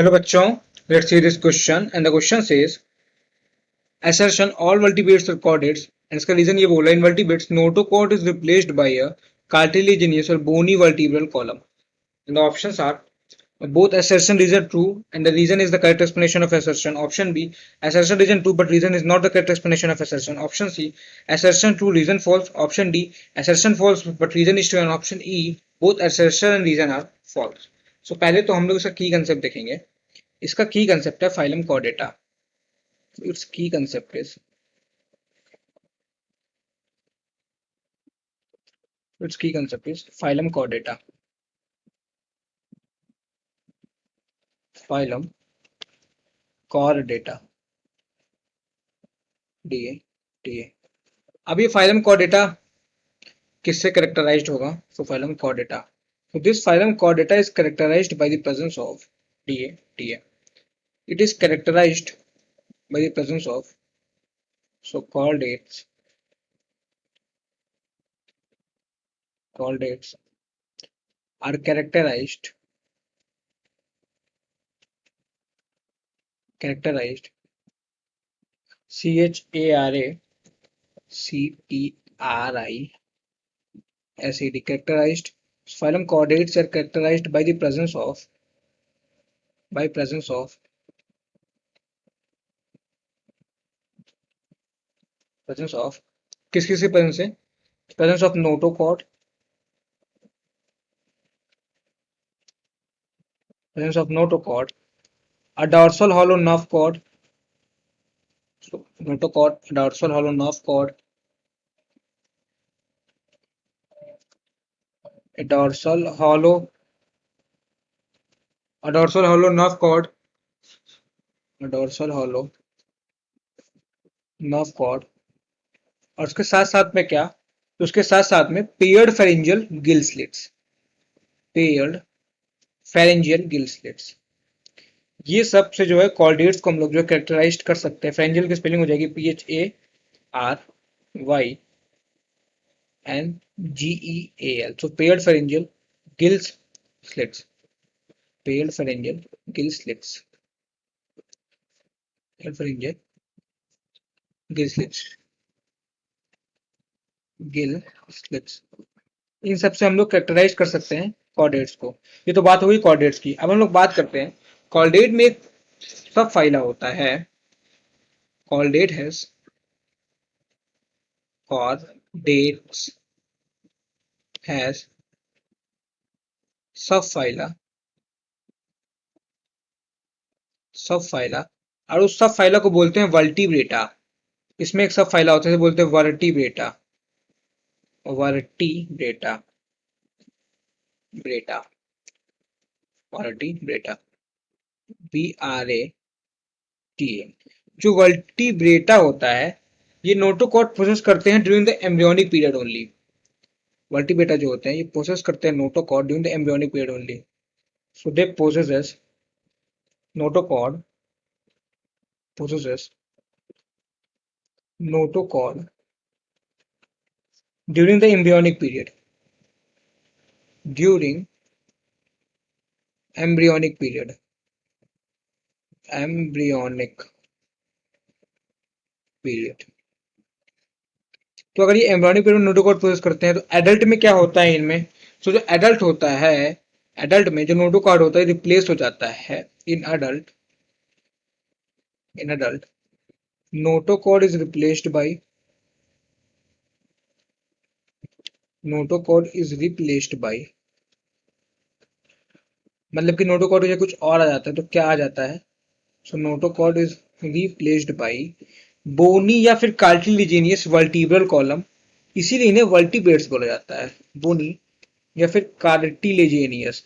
Hello बच्चों, let's see this question and the question says assertion all vertebrates are chordates and इसका reason ये बोला in vertebrates notochord is replaced by a cartilaginous or bony vertebral column and the options are both assertion reason true and the reason is the correct explanation of assertion. Option B, assertion reason true but reason is not the correct explanation of assertion. Option C, assertion true reason false. Option D, assertion false but reason is true and option E, both assertion and reason are false. So पहले तो हम लोग इसका key concept देखेंगे. इसका key concept है phylum chordata. It's key concept is phylum chordata. Phylum chordata डीए डीए. अब ये फाइलम कॉर्डेटा किससे कैरेक्टराइज्ड होगा? So phylum chordata. So this phylum Chordata is characterized by the presence of DA. It is characterized by the presence of chordates are characterized CHARACTRISED. Characterized phylum chordates are characterized by the presence of किसकी presence से? Presence of notochord, a dorsal hollow nerve cord. So notochord, dorsal hollow nerve cord, a dorsal hollow nerve cord, और उसके साथ साथ में क्या? तो उसके साथ साथ में पेयर्ड फेरेंजियल गिल स्लिट्स. ये सब से जो है कॉर्डेट्स को हम लोग जो कैरेक्टराइज कर सकते हैं. फेरेंजियल की स्पेलिंग हो जाएगी PHARYNGEAL. सो पेयर्ड फेरेंजियल गिल स्लिट्स. इन सबसे हम लोग कैरेक्टराइज कर सकते हैं कॉर्डेट्स को. ये तो बात होगी कॉर्डेट्स की. अब हम लोग बात करते हैं कॉर्डेट में एक सब फाइला होता है. कॉर्डेट हैज सब फाइला और उस सब फाइला को बोलते हैं वर्टिब्रेटा. इसमें एक सब फाइला होता है बोलते हैं वर्टिब्रेटा. BRATA. जो वर्टिब्रेटा होता है ये नोटोकॉर्ड प्रोसेस करते हैं during the embryonic period only. Vertebrata जो होते हैं ये प्रोसेस करते हैं notochord during the embryonic period only. So they possesses notochord during the embryonic period. तो अगर ये एम्ब्रियोनिक पीरियड में नोटोकॉर्ड प्रोसेस करते हैं तो एडल्ट में क्या होता है इनमें? सो जो एडल्ट होता है, एडल्ट में जो नोटोकॉर्ड होता है रिप्लेस हो जाता है. In adult notochord is replaced by मतलब कि नोटोकॉर्ड या कुछ और आ जाता है तो क्या आ जाता है? सो नोटोकॉर्ड इज रिप्लेस्ड बाय बोनी या फिर कार्टिलेजिनियस वर्टिब्रल कॉलम. इसीलिए इन्हें वर्टिब्रेट्स बोला जाता है. बोनी या फिर कार्टिलेजिनियस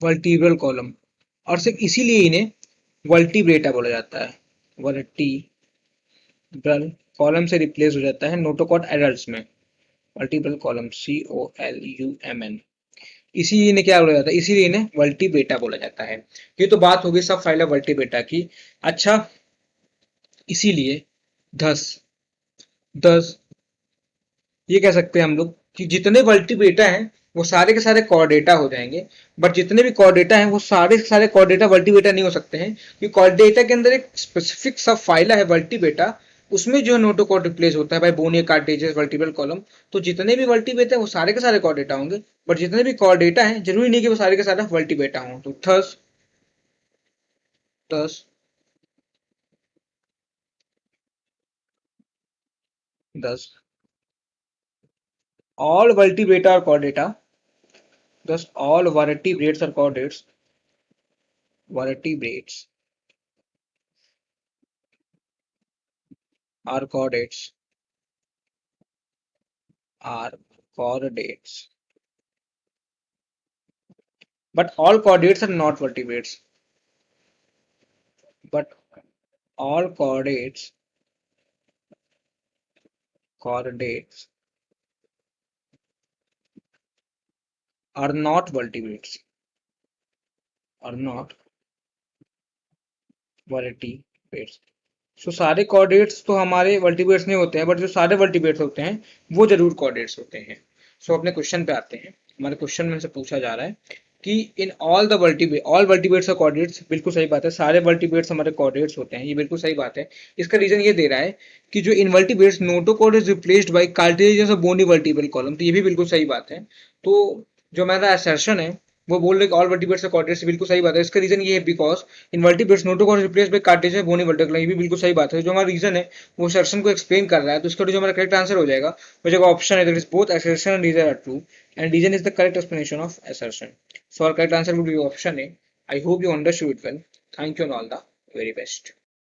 वर्टिब्रल कॉलम, और सिर्फ इसीलिए इन्हें वर्टिब्रेटा बोला जाता है. वर्टिब्रल कॉलम से रिप्लेस हो जाता है नोटोकॉर्ड एडल्ट्स में. Vertebral column COLUMN. इसीलिए इन्हें क्या बोला जाता है? इसीलिए इन्हें वर्टिब्रेटा बोला जाता है. ये तो बात होगी सब फाइला वर्टिब्रेटा की. अच्छा, इसीलिए दस ये कह सकते हैं हम लोग कि जितने वर्टिब्रेटा हैं वो सारे के सारे कॉर्डेटा हो जाएंगे। बट जितने भी कॉर्डेटा हैं वो सारे के सारे कॉर्डेटा वल्टीबेटा नहीं हो सकते हैं, क्योंकि कॉर्डेटा के अंदर एक स्पेसिफिक सब फाइला है वल्टीबेटा, उसमें जो है नोटोकॉर्ड रिप्लेस होता है बाय बोनी कार्टेजेस वर्टिब्रल कॉलम। तो जितने भी वल्टीबेटा है वो सारे के सारे कॉर्डेटा होंगे, बट जितने भी कॉर्डेटा हैं जरूरी नहीं कि वो सारे के सारे वल्टीबेटा हों। तो thus thus all vertebrata are chordata, thus all vertebrates are chordates, vertebrates are chordates, are chordates, but all chordates are not vertebrates, but all chordates are not vertebrates, are not vertebrates. सो सारे chordates तो हमारे vertebrates नहीं होते हैं, but जो सारे vertebrates होते हैं वो जरूर कॉर्डेट्स होते हैं। सो अपने क्वेश्चन पे आते हैं। हमारे क्वेश्चन में से पूछा जा रहा है कि इन ऑल वर्टिब्रेट्स और कॉर्डेट्स, बिल्कुल सही बात है, सारे वर्टिब्रेट्स हमारे कॉर्डेट्स होते हैं, ये बिल्कुल सही बात है। इसका रीजन ये दे रहा है कि जो invertebrates notochord is replaced by cartilaginous और बोनी वर्टिब्रल कॉलम, तो ये भी बिल्कुल सही बात है। तो जो मेरा असर्शन है वो बोल रहे ऑल वर्टिब्रेट्स और कॉर्डेट्स, बिल्कुल सही बात है। इसका रीजन ये है because invertebrates notochord replace by cartilage bony vertebral, ये भी बिल्कुल सही बात है। जो हमारा रीजन है वो असर्शन को एक्सप्लेन कर रहा है, तो इसका जो हमारा करेक्ट आंसर हो जाएगा वो जगह ऑप्शन है, that is both assertion and reason are true and reason is the correct explanation of assertion. So our correct answer would be option A. I hope you understood it well. Thank you and all the very best.